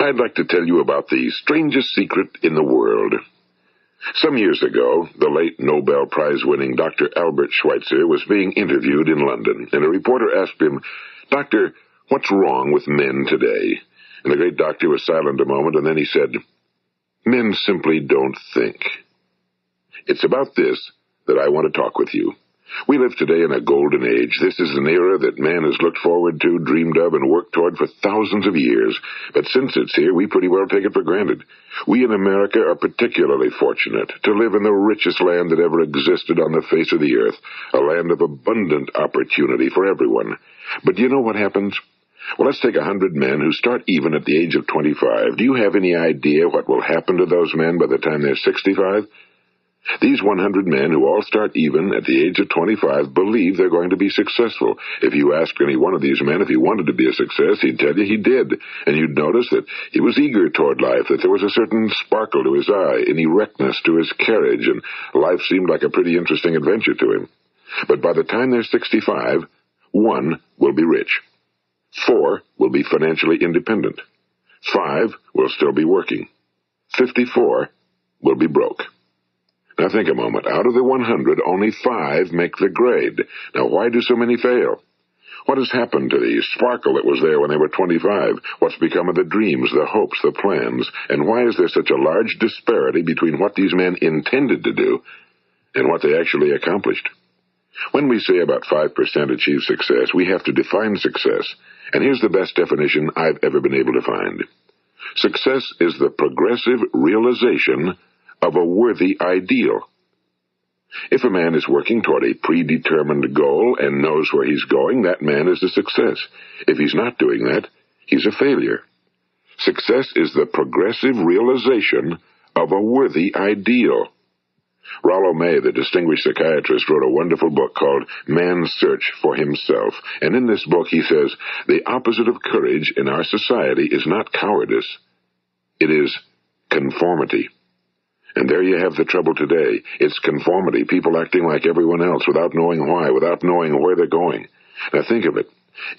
I'd like to tell you about the strangest secret in the world. Some years ago, the late Nobel Prize-winning Dr. Albert Schweitzer was being interviewed in London, and a reporter asked him, "Doctor, what's wrong with men today?" And the great doctor was silent a moment, and then he said, "Men simply don't think." It's about this that I want to talk with you. We live today in a golden age. This is an era that man has looked forward to, dreamed of, and worked toward for thousands of years. But since it's here, we pretty well take it for granted. We in America are particularly fortunate to live in the richest land that ever existed on the face of the earth, a land of abundant opportunity for everyone. But do you know what happens? Well, let's take 100 men who start even at the age of 25. Do you have any idea what will happen to those men by the time they're 65? These 100 men who all start even at the age of 25 believe they're going to be successful. If you asked any one of these men if he wanted to be a success, he'd tell you he did. And you'd notice that he was eager toward life, that there was a certain sparkle to his eye, an erectness to his carriage, and life seemed like a pretty interesting adventure to him. But by the time they're 65, 1 will be rich. 4 will be financially independent. 5 will still be working. 54 will be broke. Now think a moment. Out of the 100, only 5 make the grade. Now why do so many fail? What has happened to the sparkle that was there when they were 25? What's become of the dreams, the hopes, the plans? And why is there such a large disparity between what these men intended to do and what they actually accomplished? When we say about 5% achieve success, we have to define success. And here's the best definition I've ever been able to find. Success is the progressive realization of a worthy ideal. If a man is working toward a predetermined goal and knows where he's going, that man is a success. If he's not doing that, he's a failure. Success is the progressive realization of a worthy ideal. Rollo May, the distinguished psychiatrist, wrote a wonderful book called Man's Search for Himself. And in this book he says, the opposite of courage in our society is not cowardice. It is conformity. And there you have the trouble today. It's conformity, people acting like everyone else without knowing why, without knowing where they're going. Now think of it.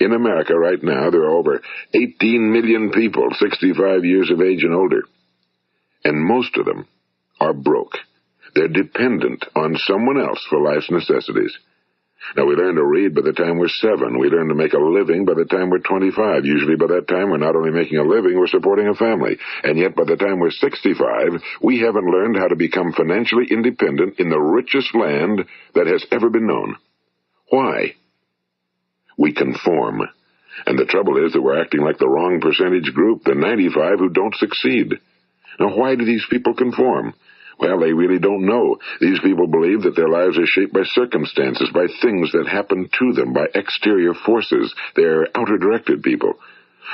In America right now, there are over 18 million people 65 years of age and older. And most of them are broke. They're dependent on someone else for life's necessities. Now, we learn to read by the time we're 7. We learn to make a living by the time we're 25. Usually by that time, we're not only making a living, we're supporting a family. And yet by the time we're 65, we haven't learned how to become financially independent in the richest land that has ever been known. Why? We conform. And the trouble is that we're acting like the wrong percentage group, the 95 who don't succeed. Now, why do these people conform? Well, they really don't know. These people believe that their lives are shaped by circumstances, by things that happen to them, by exterior forces. They're outer-directed people.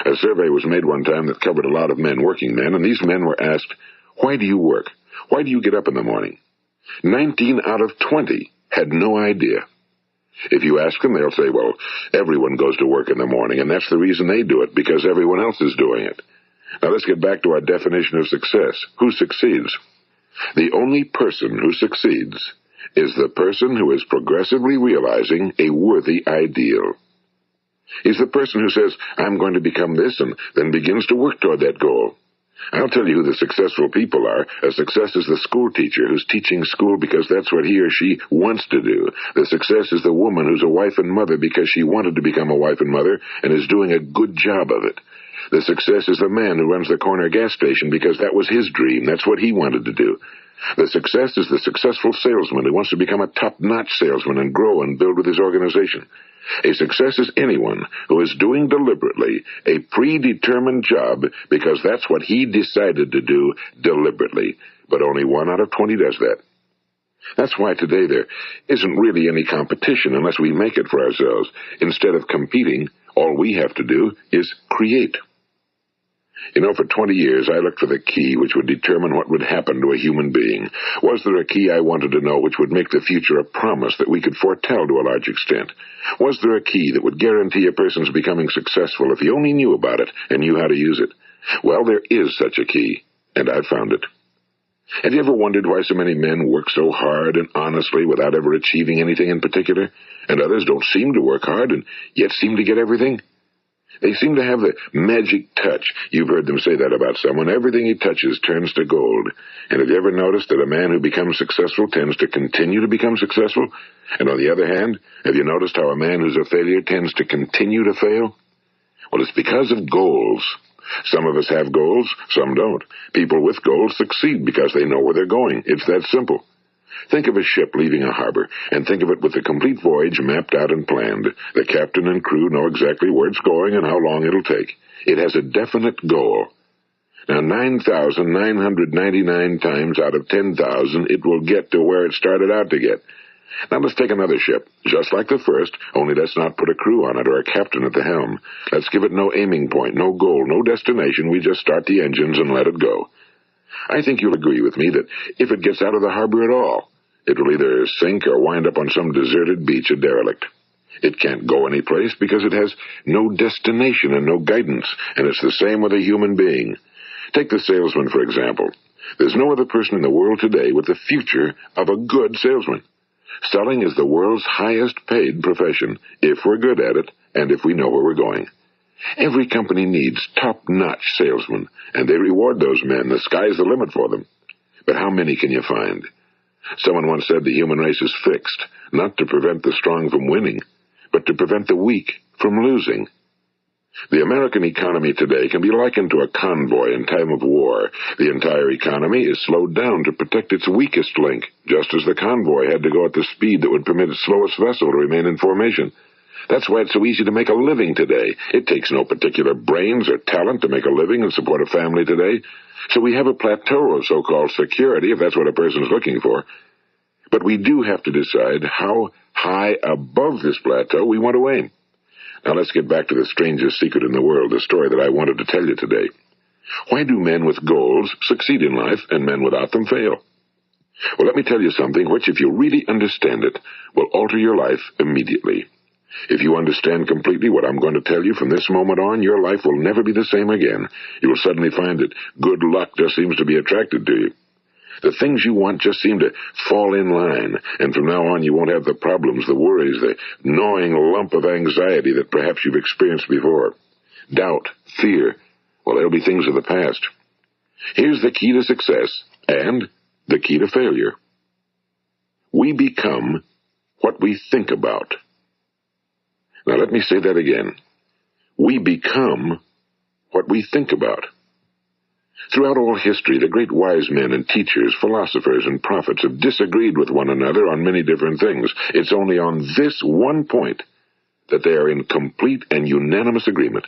A survey was made one time that covered a lot of men, working men, and these men were asked, "Why do you work? Why do you get up in the morning?" 19 out of 20 had no idea. If you ask them, they'll say, well, everyone goes to work in the morning, and that's the reason they do it, because everyone else is doing it. Now let's get back to our definition of success. Who succeeds? The only person who succeeds is the person who is progressively realizing a worthy ideal. He's the person who says, I'm going to become this, and then begins to work toward that goal. I'll tell you who the successful people are. A success is the school teacher who's teaching school because that's what he or she wants to do. The success is the woman who's a wife and mother because she wanted to become a wife and mother and is doing a good job of it. The success is the man who runs the corner gas station because that was his dream. That's what he wanted to do. The success is the successful salesman who wants to become a top-notch salesman and grow and build with his organization. A success is anyone who is doing deliberately a predetermined job because that's what he decided to do deliberately. But only 1 out of 20 does that. That's why today there isn't really any competition unless we make it for ourselves. Instead of competing, all we have to do is create. You know, for 20 years, I looked for the key which would determine what would happen to a human being. Was there a key I wanted to know which would make the future a promise that we could foretell to a large extent? Was there a key that would guarantee a person's becoming successful if he only knew about it and knew how to use it? Well, there is such a key, and I've found it. Have you ever wondered why so many men work so hard and honestly without ever achieving anything in particular, and others don't seem to work hard and yet seem to get everything? They seem to have the magic touch. You've heard them say that about someone. Everything he touches turns to gold. And have you ever noticed that a man who becomes successful tends to continue to become successful? And on the other hand, have you noticed how a man who's a failure tends to continue to fail? Well, it's because of goals. Some of us have goals, some don't. People with goals succeed because they know where they're going. It's that simple. Think of a ship leaving a harbor, and think of it with the complete voyage mapped out and planned. The captain and crew know exactly where it's going and how long it'll take. It has a definite goal. Now, 9,999 times out of 10,000, it will get to where it started out to get. Now, let's take another ship, just like the first, only let's not put a crew on it or a captain at the helm. Let's give it no aiming point, no goal, no destination. We just start the engines and let it go. I think you'll agree with me that if it gets out of the harbor at all, it will either sink or wind up on some deserted beach, a derelict. It can't go anyplace because it has no destination and no guidance, and it's the same with a human being. Take the salesman, for example. There's no other person in the world today with the future of a good salesman. Selling is the world's highest paid profession, if we're good at it and if we know where we're going. Every company needs top-notch salesmen, and they reward those men. The sky's the limit for them. But how many can you find? Someone once said the human race is fixed, not to prevent the strong from winning, but to prevent the weak from losing. The American economy today can be likened to a convoy in time of war. The entire economy is slowed down to protect its weakest link, just as the convoy had to go at the speed that would permit its slowest vessel to remain in formation. That's why it's so easy to make a living today. It takes no particular brains or talent to make a living and support a family today. So we have a plateau of so-called security, if that's what a person's looking for. But we do have to decide how high above this plateau we want to aim. Now let's get back to the strangest secret in the world, the story that I wanted to tell you today. Why do men with goals succeed in life and men without them fail? Well, let me tell you something which, if you really understand it, will alter your life immediately. If you understand completely what I'm going to tell you from this moment on, your life will never be the same again. You will suddenly find that good luck just seems to be attracted to you. The things you want just seem to fall in line, and from now on you won't have the problems, the worries, the gnawing lump of anxiety that perhaps you've experienced before. Doubt, fear, well, they'll be things of the past. Here's the key to success and the key to failure. We become what we think about. Now let me say that again. We become what we think about. Throughout all history, the great wise men and teachers, philosophers and prophets have disagreed with one another on many different things. It's only on this one point that they are in complete and unanimous agreement.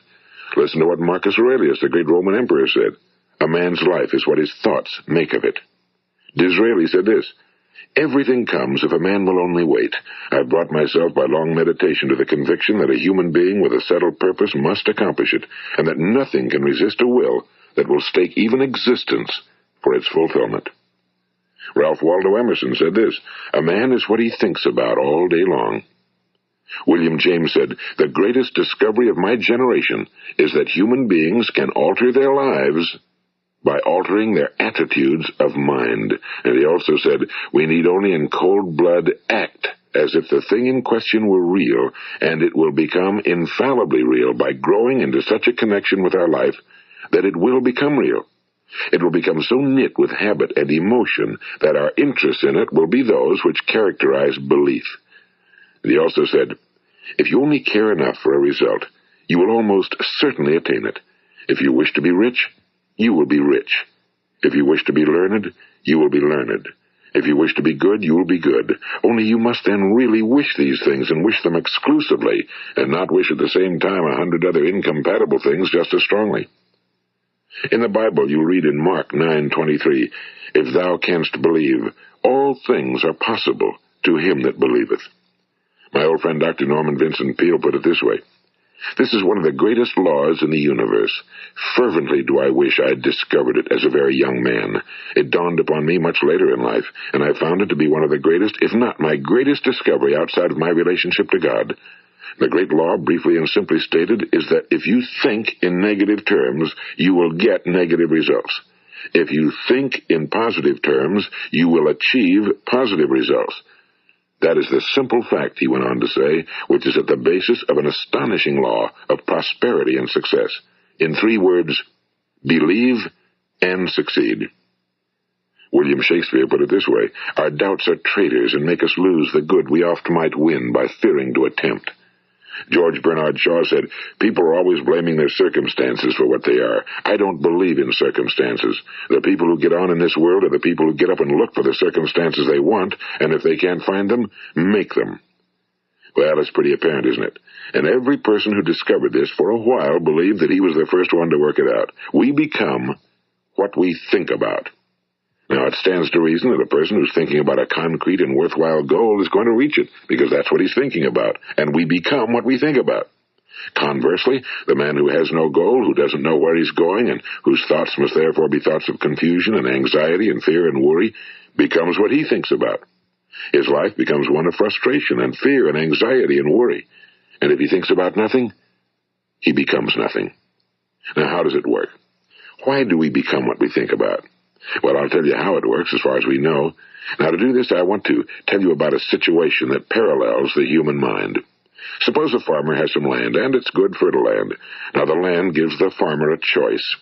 Listen to what Marcus Aurelius, the great Roman emperor, said. A man's life is what his thoughts make of it. Disraeli said this. Everything comes if a man will only wait. I've brought myself by long meditation to the conviction that a human being with a settled purpose must accomplish it, and that nothing can resist a will that will stake even existence for its fulfillment. Ralph Waldo Emerson said this, a man is what he thinks about all day long. William James said, the greatest discovery of my generation is that human beings can alter their lives by altering their attitudes of mind. And he also said, we need only in cold blood act as if the thing in question were real, and it will become infallibly real by growing into such a connection with our life that it will become real. It will become so knit with habit and emotion that our interest in it will be those which characterize belief. And he also said, if you only care enough for a result, you will almost certainly attain it. If you wish to be rich, you will be rich. If you wish to be learned, you will be learned. If you wish to be good, you will be good. Only you must then really wish these things and wish them exclusively, and not wish at the same time 100 other incompatible things just as strongly. In the Bible, you read in Mark 9:23, if thou canst believe, all things are possible to him that believeth. My old friend Dr. Norman Vincent Peale put it this way, this is one of the greatest laws in the universe. Fervently do I wish I had discovered it as a very young man. It dawned upon me much later in life, and I found it to be one of the greatest, if not my greatest discovery outside of my relationship to God. The great law, briefly and simply stated, is that if you think in negative terms, you will get negative results. If you think in positive terms, you will achieve positive results. That is the simple fact, he went on to say, which is at the basis of an astonishing law of prosperity and success. In 3 words, believe and succeed. William Shakespeare put it this way: our doubts are traitors and make us lose the good we oft might win by fearing to attempt. George Bernard Shaw said, people are always blaming their circumstances for what they are. I don't believe in circumstances. The people who get on in this world are the people who get up and look for the circumstances they want, and if they can't find them, make them. Well, it's pretty apparent, isn't it? And every person who discovered this for a while believed that he was the first one to work it out. We become what we think about. Now, it stands to reason that a person who's thinking about a concrete and worthwhile goal is going to reach it, because that's what he's thinking about, and we become what we think about. Conversely, the man who has no goal, who doesn't know where he's going, and whose thoughts must therefore be thoughts of confusion and anxiety and fear and worry, becomes what he thinks about. His life becomes one of frustration and fear and anxiety and worry. And if he thinks about nothing, he becomes nothing. Now, how does it work? Why do we become what we think about? Well, I'll tell you how it works as far as we know. Now, to do this, I want to tell you about a situation that parallels the human mind. Suppose a farmer has some land, and it's good, fertile land. Now, the land gives the farmer a choice.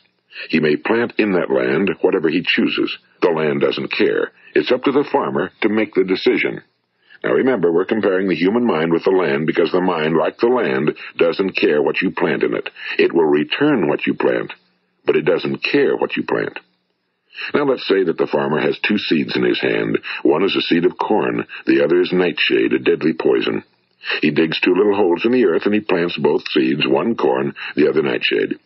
He may plant in that land whatever he chooses. The land doesn't care. It's up to the farmer to make the decision. Now, remember, we're comparing the human mind with the land because the mind, like the land, doesn't care what you plant in it. It will return what you plant, but it doesn't care what you plant. Now let's say that the farmer has 2 seeds in his hand. One is a seed of corn, the other is nightshade, a deadly poison. He digs 2 little holes in the earth and he plants both seeds, one corn, the other nightshade.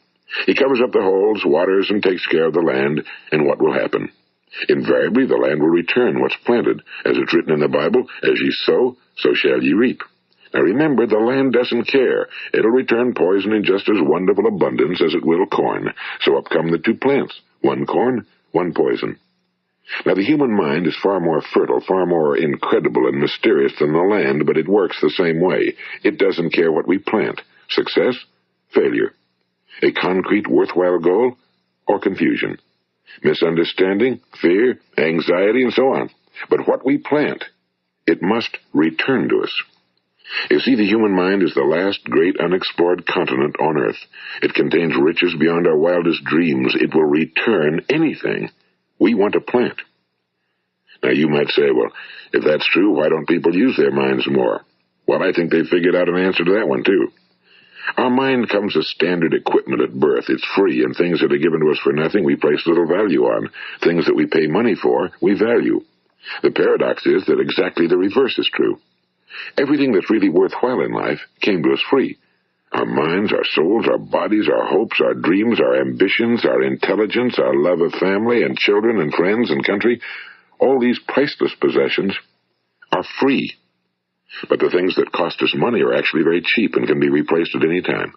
He covers up the holes, waters, and takes care of the land, and what will happen? Invariably the land will return what's planted. As it's written in the Bible, as ye sow, so shall ye reap. Now remember, the land doesn't care. It'll return poison in just as wonderful abundance as it will corn. So up come the 2 plants, one corn, one poison. Now, the human mind is far more fertile, far more incredible and mysterious than the land, but it works the same way. It doesn't care what we plant. Success, failure. A concrete, worthwhile goal, or confusion. Misunderstanding, fear, anxiety, and so on. But what we plant, it must return to us. You see, the human mind is the last great unexplored continent on Earth. It contains riches beyond our wildest dreams. It will return anything we want to plant. Now, you might say, well, if that's true, why don't people use their minds more? Well, I think they've figured out an answer to that one, too. Our mind comes as standard equipment at birth. It's free, and things that are given to us for nothing we place little value on. Things that we pay money for, we value. The paradox is that exactly the reverse is true. Everything that's really worthwhile in life came to us free. Our minds, our souls, our bodies, our hopes, our dreams, our ambitions, our intelligence, our love of family and children and friends and country, all these priceless possessions are free. But the things that cost us money are actually very cheap and can be replaced at any time.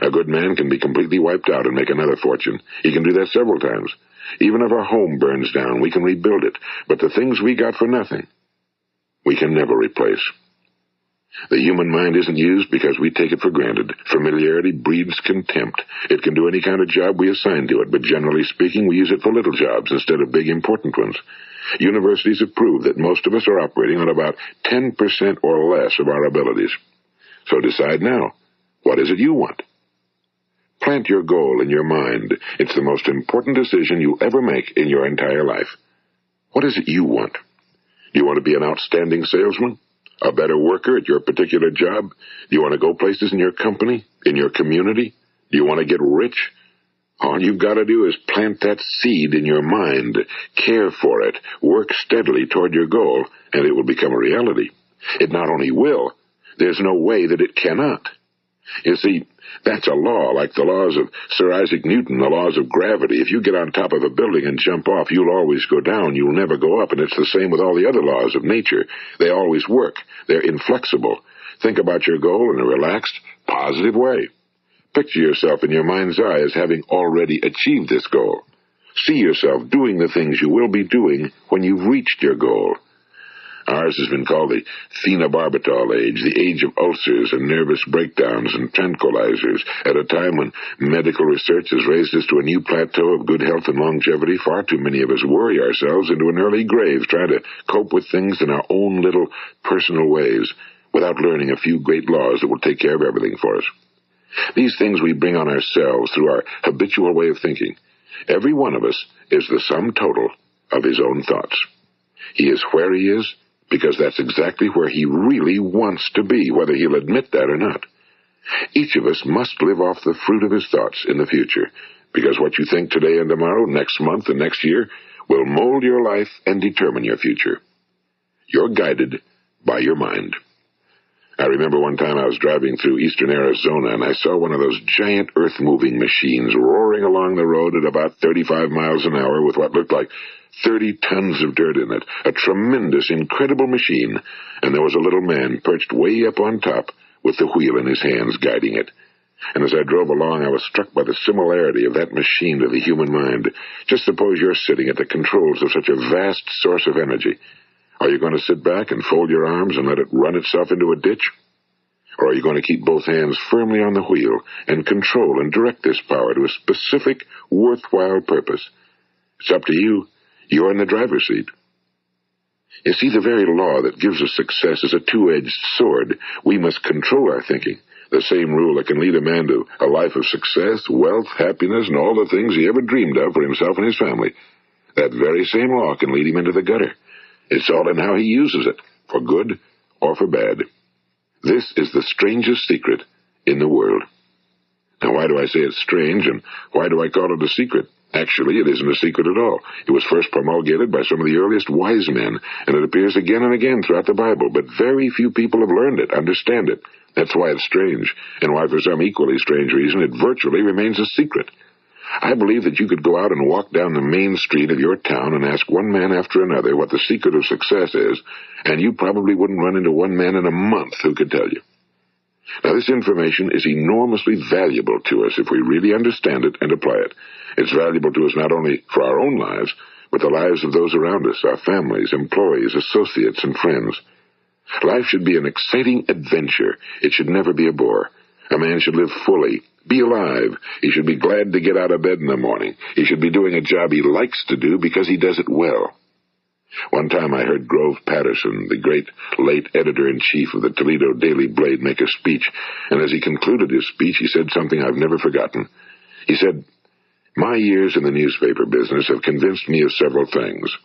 A good man can be completely wiped out and make another fortune. He can do that several times. Even if our home burns down, we can rebuild it. But the things we got for nothing, we can never replace. The human mind isn't used because we take it for granted. Familiarity breeds contempt. It can do any kind of job we assign to it, but generally speaking, we use it for little jobs instead of big, important ones. Universities have proved that most of us are operating on about 10% or less of our abilities. So decide now, what is it you want? Plant your goal in your mind. It's the most important decision you'll ever make in your entire life. What is it you want? Do you want to be an outstanding salesman? A better worker at your particular job? Do you want to go places in your company, in your community? Do you want to get rich? All you've got to do is plant that seed in your mind, care for it, work steadily toward your goal, and it will become a reality. It not only will, there's no way that it cannot. You see, that's a law, like the laws of Sir Isaac Newton, the laws of gravity. If you get on top of a building and jump off, you'll always go down. You'll never go up, and it's the same with all the other laws of nature. They always work. They're inflexible. Think about your goal in a relaxed, positive way. Picture yourself in your mind's eye as having already achieved this goal. See yourself doing the things you will be doing when you've reached your goal. Ours has been called the phenobarbital age, the age of ulcers and nervous breakdowns and tranquilizers, at a time when medical research has raised us to a new plateau of good health and longevity. Far too many of us worry ourselves into an early grave, trying to cope with things in our own little personal ways, without learning a few great laws that will take care of everything for us. These things we bring on ourselves through our habitual way of thinking. Every one of us is the sum total of his own thoughts. He is where he is because that's exactly where he really wants to be, whether he'll admit that or not. Each of us must live off the fruit of his thoughts in the future, because what you think today and tomorrow, next month and next year, will mold your life and determine your future. You're guided by your mind. I remember one time I was driving through eastern Arizona, and I saw one of those giant earth-moving machines roaring along the road at about 35 miles an hour with what looked like 30 tons of dirt in it. A tremendous, incredible machine, and there was a little man perched way up on top with the wheel in his hands guiding it. And as I drove along, I was struck by the similarity of that machine to the human mind. Just suppose you're sitting at the controls of such a vast source of energy. Are you going to sit back and fold your arms and let it run itself into a ditch? Or are you going to keep both hands firmly on the wheel and control and direct this power to a specific, worthwhile purpose? It's up to you. You're in the driver's seat. You see, the very law that gives us success is a two-edged sword. We must control our thinking. The same rule that can lead a man to a life of success, wealth, happiness, and all the things he ever dreamed of for himself and his family. That very same law can lead him into the gutter. It's all in how he uses it, for good or for bad. This is the strangest secret in the world. Now, why do I say it's strange, and why do I call it a secret? Actually, it isn't a secret at all. It was first promulgated by some of the earliest wise men, and it appears again and again throughout the Bible, but very few people have learned it, understand it. That's why it's strange, and why, for some equally strange reason, it virtually remains a secret. I believe that you could go out and walk down the main street of your town and ask one man after another what the secret of success is, and you probably wouldn't run into one man in a month who could tell you. Now, this information is enormously valuable to us if we really understand it and apply it. It's valuable to us not only for our own lives, but the lives of those around us, our families, employees, associates, and friends. Life should be an exciting adventure. It should never be a bore. A man should live fully, be alive. He should be glad to get out of bed in the morning. He should be doing a job he likes to do because he does it well. One time I heard Grove Patterson, the great late editor-in-chief of the Toledo Daily Blade, make a speech, and as he concluded his speech, he said something I've never forgotten. He said, "My years in the newspaper business have convinced me of several things.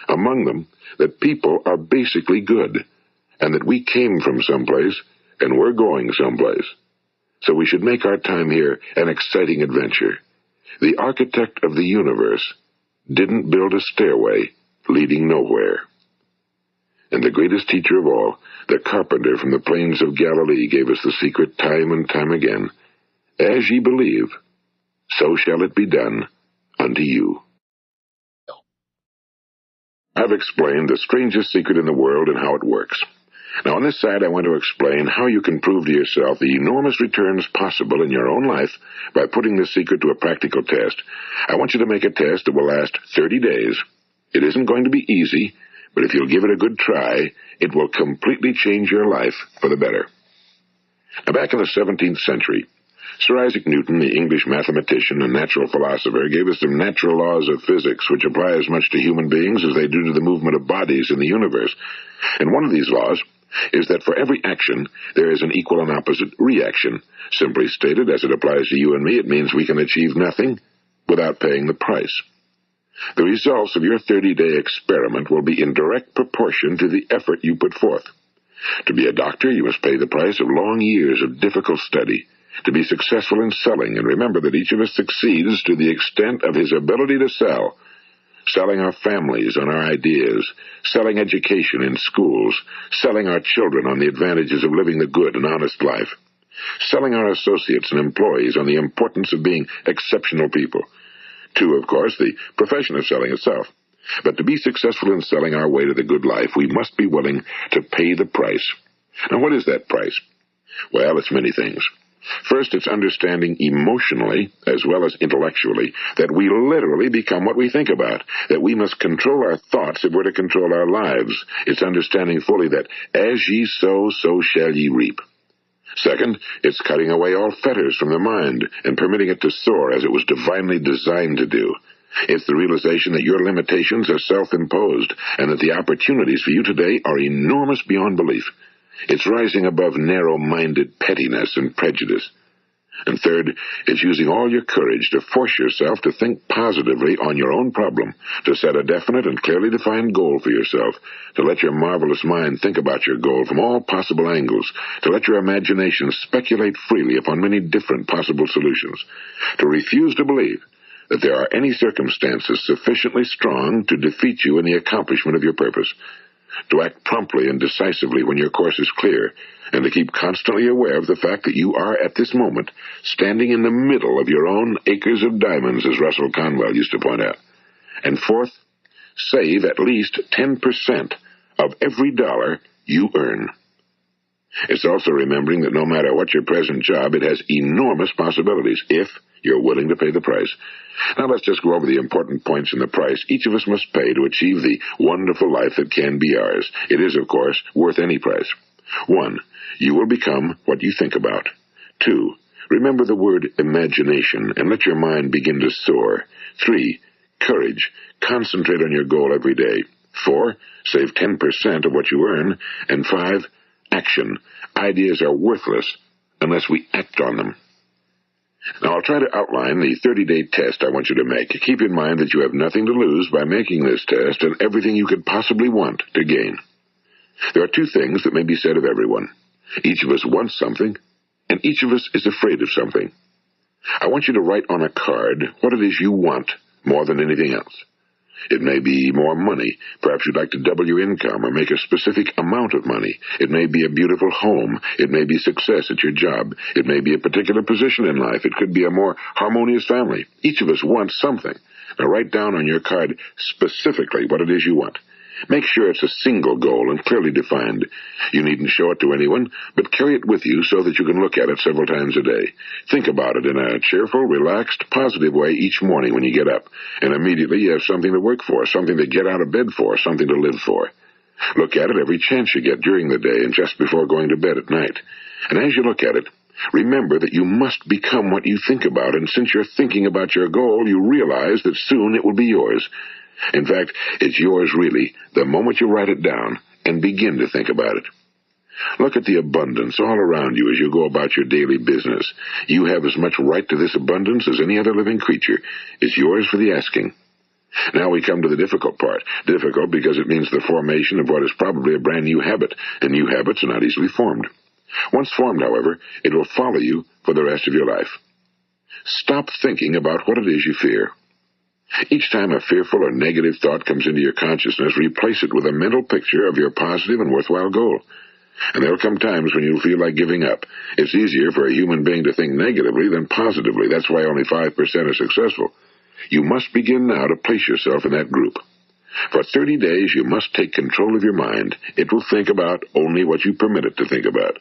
Among them, that people are basically good, and that we came from someplace, and we're going someplace. So we should make our time here an exciting adventure. The architect of the universe didn't build a stairway leading nowhere." And the greatest teacher of all, the carpenter from the plains of Galilee, gave us the secret time and time again. As ye believe, so shall it be done unto you. I've explained the strangest secret in the world and how it works. Now, on this side, I want to explain how you can prove to yourself the enormous returns possible in your own life by putting this secret to a practical test. I want you to make a test that will last 30 days. It isn't going to be easy, but if you'll give it a good try, it will completely change your life for the better. Now, back in the 17th century, Sir Isaac Newton, the English mathematician and natural philosopher, gave us some natural laws of physics which apply as much to human beings as they do to the movement of bodies in the universe. And one of these laws is that for every action, there is an equal and opposite reaction. Simply stated, as it applies to you and me, it means we can achieve nothing without paying the price. The results of your 30-day experiment will be in direct proportion to the effort you put forth. To be a doctor, you must pay the price of long years of difficult study. To be successful in selling, and remember that each of us succeeds to the extent of his ability to sell. Selling our families on our ideas, selling education in schools, selling our children on the advantages of living the good and honest life, selling our associates and employees on the importance of being exceptional people. To, of course, the profession of selling itself. But to be successful in selling our way to the good life, we must be willing to pay the price. Now, what is that price? Well, it's many things. First, it's understanding emotionally, as well as intellectually, that we literally become what we think about, that we must control our thoughts if we're to control our lives. It's understanding fully that as ye sow, so shall ye reap. Second, it's cutting away all fetters from the mind and permitting it to soar as it was divinely designed to do. It's the realization that your limitations are self-imposed and that the opportunities for you today are enormous beyond belief. It's rising above narrow-minded pettiness and prejudice. And third, it's using all your courage to force yourself to think positively on your own problem, to set a definite and clearly defined goal for yourself, to let your marvelous mind think about your goal from all possible angles, to let your imagination speculate freely upon many different possible solutions, to refuse to believe that there are any circumstances sufficiently strong to defeat you in the accomplishment of your purpose, to act promptly and decisively when your course is clear, and to keep constantly aware of the fact that you are, at this moment, standing in the middle of your own acres of diamonds, as Russell Conwell used to point out. And fourth, save at least 10% of every dollar you earn. It's also remembering that no matter what your present job, it has enormous possibilities, if you're willing to pay the price. Now let's just go over the important points in the price each of us must pay to achieve the wonderful life that can be ours. It is, of course, worth any price. 1. You will become what you think about. 2. Remember the word imagination and let your mind begin to soar. 3. Courage. Concentrate on your goal every day. 4. Save 10% of what you earn. And 5. Action. Ideas are worthless unless we act on them. Now, I'll try to outline the 30-day test I want you to make. Keep in mind that you have nothing to lose by making this test and everything you could possibly want to gain. There are two things that may be said of everyone. Each of us wants something, and each of us is afraid of something. I want you to write on a card what it is you want more than anything else. It may be more money. Perhaps you'd like to double your income or make a specific amount of money. It may be a beautiful home. It may be success at your job. It may be a particular position in life. It could be a more harmonious family. Each of us wants something. Now write down on your card specifically what it is you want. Make sure it's a single goal and clearly defined. You needn't show it to anyone, but carry it with you so that you can look at it several times a day. Think about it in a cheerful, relaxed, positive way each morning when you get up, and immediately you have something to work for, something to get out of bed for, something to live for. Look at it every chance you get during the day and just before going to bed at night. And as you look at it, remember that you must become what you think about, and since you're thinking about your goal, you realize that soon it will be yours. In fact, it's yours really the moment you write it down and begin to think about it. Look at the abundance all around you as you go about your daily business. You have as much right to this abundance as any other living creature. It's yours for the asking. Now we come to the difficult part. Difficult because it means the formation of what is probably a brand new habit, and new habits are not easily formed. Once formed, however, it will follow you for the rest of your life. Stop thinking about what it is you fear. Each time a fearful or negative thought comes into your consciousness, replace it with a mental picture of your positive and worthwhile goal. And there will come times when you'll feel like giving up. It's easier for a human being to think negatively than positively. That's why only 5% are successful. You must begin now to place yourself in that group. For 30 days, you must take control of your mind. It will think about only what you permit it to think about.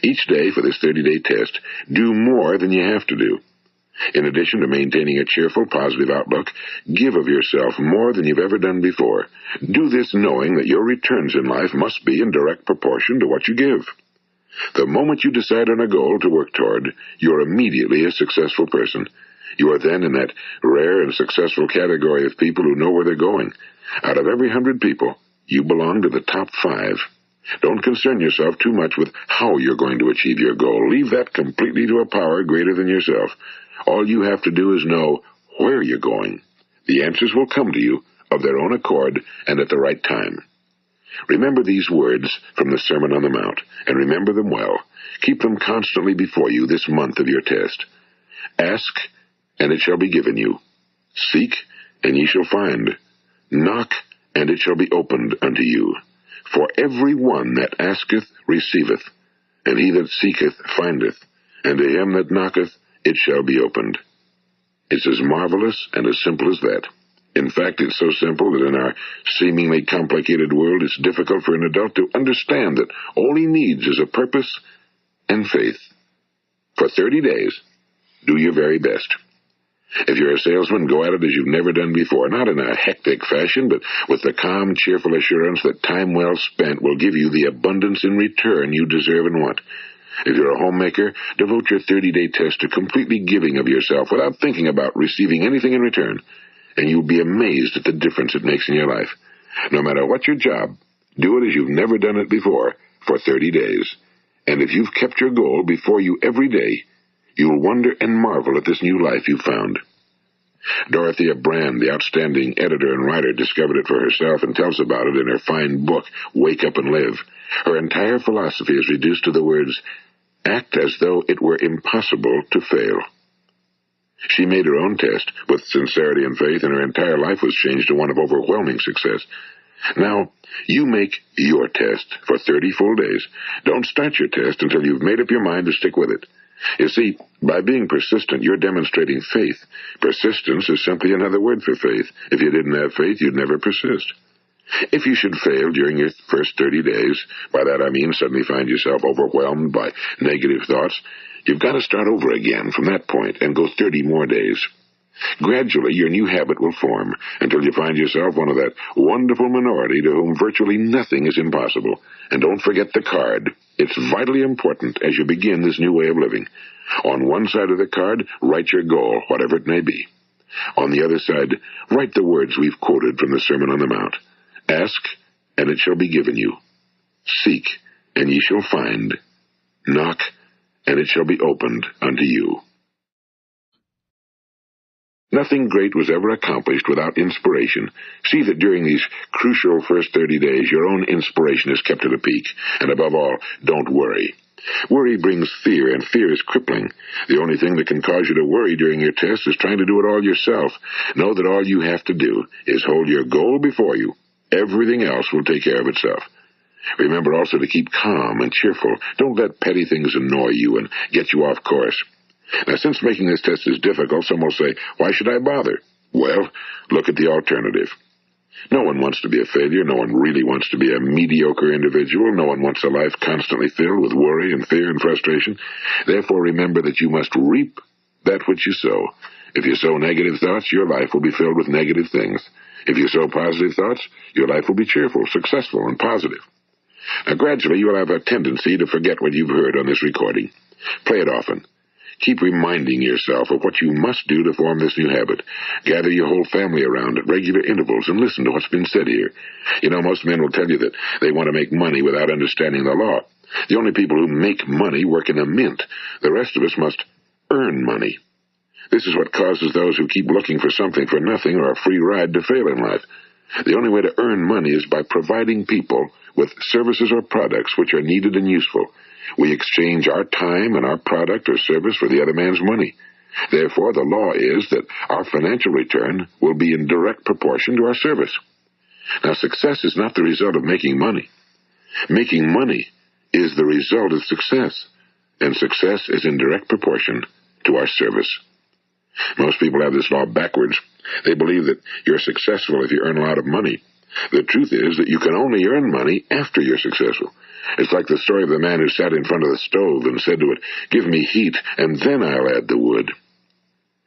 Each day for this 30-day test, do more than you have to do. In addition to maintaining a cheerful, positive outlook, give of yourself more than you've ever done before. Do this knowing that your returns in life must be in direct proportion to what you give. The moment you decide on a goal to work toward, you're immediately a successful person. You are then in that rare and successful category of people who know where they're going. Out of every 100 people, you belong to the top 5. Don't concern yourself too much with how you're going to achieve your goal. Leave that completely to a power greater than yourself. All you have to do is know where you're going. The answers will come to you of their own accord and at the right time. Remember these words from the Sermon on the Mount, and remember them well. Keep them constantly before you this month of your test. Ask, and it shall be given you. Seek, and ye shall find. Knock, and it shall be opened unto you. For every one that asketh receiveth, and he that seeketh findeth, and to him that knocketh it shall be opened. It's as marvelous and as simple as that. In fact, it's so simple that in our seemingly complicated world, it's difficult for an adult to understand that all he needs is a purpose and faith. For 30 days, do your very best. If you're a salesman, go at it as you've never done before, not in a hectic fashion, but with the calm, cheerful assurance that time well spent will give you the abundance in return you deserve and want. If you're a homemaker, devote your 30-day test to completely giving of yourself without thinking about receiving anything in return, and you'll be amazed at the difference it makes in your life. No matter what your job, do it as you've never done it before for 30 days. And if you've kept your goal before you every day, you'll wonder and marvel at this new life you've found. Dorothea Brand, the outstanding editor and writer, discovered it for herself and tells about it in her fine book, Wake Up and Live. Her entire philosophy is reduced to the words, act as though it were impossible to fail. She made her own test with sincerity and faith, and her entire life was changed to one of overwhelming success. Now, you make your test for 30 full days. Don't start your test until you've made up your mind to stick with it. You see, by being persistent, you're demonstrating faith. Persistence is simply another word for faith. If you didn't have faith, you'd never persist. If you should fail during your first 30 days, by that I mean suddenly find yourself overwhelmed by negative thoughts, you've got to start over again from that point and go 30 more days. Gradually, your new habit will form until you find yourself one of that wonderful minority to whom virtually nothing is impossible. And don't forget the card. It's vitally important as you begin this new way of living. On one side of the card, write your goal, whatever it may be. On the other side, write the words we've quoted from the Sermon on the Mount. Ask, and it shall be given you. Seek, and ye shall find. Knock, and it shall be opened unto you. Nothing great was ever accomplished without inspiration. See that during these crucial first 30 days, your own inspiration is kept at a peak. And above all, don't worry. Worry brings fear, and fear is crippling. The only thing that can cause you to worry during your test is trying to do it all yourself. Know that all you have to do is hold your goal before you. Everything else will take care of itself. Remember also to keep calm and cheerful. Don't let petty things annoy you and get you off course. Now, since making this test is difficult, some will say, why should I bother? Well, look at the alternative. No one wants to be a failure. No one really wants to be a mediocre individual. No one wants a life constantly filled with worry and fear and frustration. Therefore, remember that you must reap that which you sow. If you sow negative thoughts, your life will be filled with negative things. If you sow positive thoughts, your life will be cheerful, successful, and positive. Now, gradually, you will have a tendency to forget what you've heard on this recording. Play it often. Keep reminding yourself of what you must do to form this new habit. Gather your whole family around at regular intervals and listen to what's been said here. You know, most men will tell you that they want to make money without understanding the law. The only people who make money work in a mint. The rest of us must earn money. This is what causes those who keep looking for something for nothing or a free ride to fail in life. The only way to earn money is by providing people with services or products which are needed and useful. We exchange our time and our product or service for the other man's money. Therefore, the law is that our financial return will be in direct proportion to our service. Now, success is not the result of making money. Making money is the result of success, and success is in direct proportion to our service. Most people have this law backwards. They believe that you're successful if you earn a lot of money. The truth is that you can only earn money after you're successful. It's like the story of the man who sat in front of the stove and said to it, "Give me heat, and then I'll add the wood."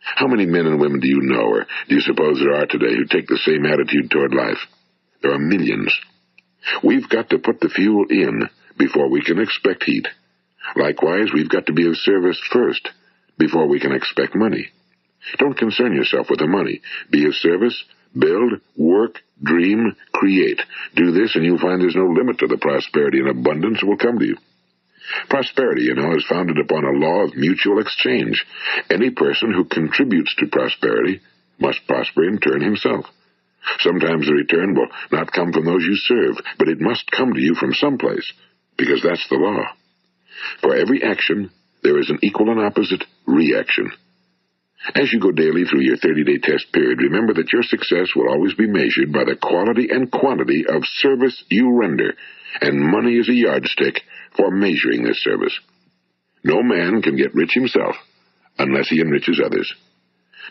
How many men and women do you know, or do you suppose there are today, who take the same attitude toward life? There are millions. We've got to put the fuel in before we can expect heat. Likewise, we've got to be of service first before we can expect money. Don't concern yourself with the money. Be of service, build, work, dream, create. Do this, and you'll find there's no limit to the prosperity and abundance that will come to you. Prosperity, is founded upon a law of mutual exchange. Any person who contributes to prosperity must prosper in turn himself. Sometimes the return will not come from those you serve, but it must come to you from someplace, because that's the law. For every action, there is an equal and opposite reaction. As you go daily through your 30-day test period, remember that your success will always be measured by the quality and quantity of service you render, and money is a yardstick for measuring this service. No man can get rich himself unless he enriches others.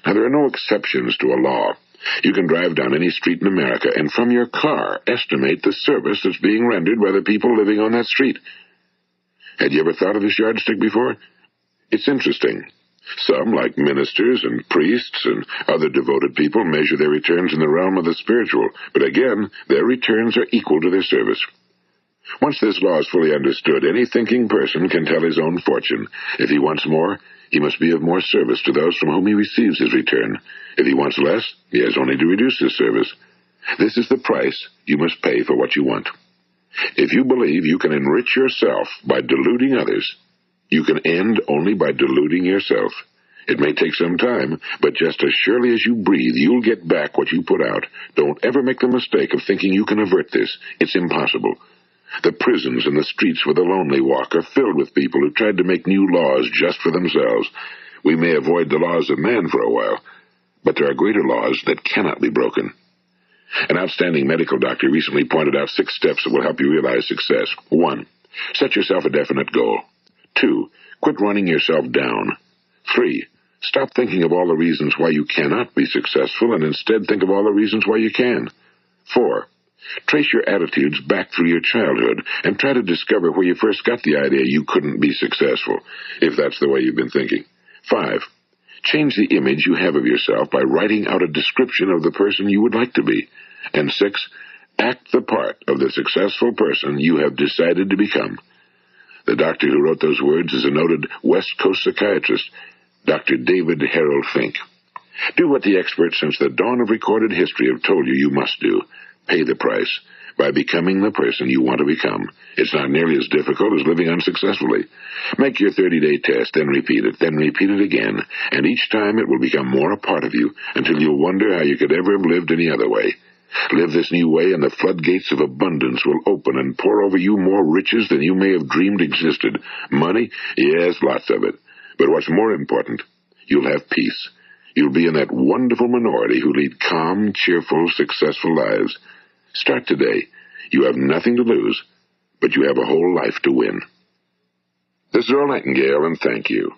Now, there are no exceptions to a law. You can drive down any street in America and from your car estimate the service that's being rendered by the people living on that street. Had you ever thought of this yardstick before? It's interesting. Some, like ministers and priests and other devoted people, measure their returns in the realm of the spiritual, but again, their returns are equal to their service. Once this law is fully understood, any thinking person can tell his own fortune. If he wants more, he must be of more service to those from whom he receives his return. If he wants less, he has only to reduce his service. This is the price you must pay for what you want. If you believe you can enrich yourself by deluding others, you can end only by deluding yourself. It may take some time, but just as surely as you breathe, you'll get back what you put out. Don't ever make the mistake of thinking you can avert this. It's impossible. The prisons and the streets where the lonely walk are filled with people who tried to make new laws just for themselves. We may avoid the laws of man for a while, but there are greater laws that cannot be broken. An outstanding medical doctor recently pointed out 6 steps that will help you realize success. 1. Set yourself a definite goal. 2. Quit running yourself down. 3. Stop thinking of all the reasons why you cannot be successful and instead think of all the reasons why you can. 4. Trace your attitudes back through your childhood and try to discover where you first got the idea you couldn't be successful, if that's the way you've been thinking. 5. Change the image you have of yourself by writing out a description of the person you would like to be. And 6. Act the part of the successful person you have decided to become. The doctor who wrote those words is a noted West Coast psychiatrist, Dr. David Harold Fink. Do what the experts since the dawn of recorded history have told you you must do. Pay the price by becoming the person you want to become. It's not nearly as difficult as living unsuccessfully. Make your 30-day test, then repeat it again, and each time it will become more a part of you until you'll wonder how you could ever have lived any other way. Live this new way, and the floodgates of abundance will open and pour over you more riches than you may have dreamed existed. Money? Yes, lots of it. But what's more important, you'll have peace. You'll be in that wonderful minority who lead calm, cheerful, successful lives. Start today. You have nothing to lose, but you have a whole life to win. This is Earl Nightingale, and thank you.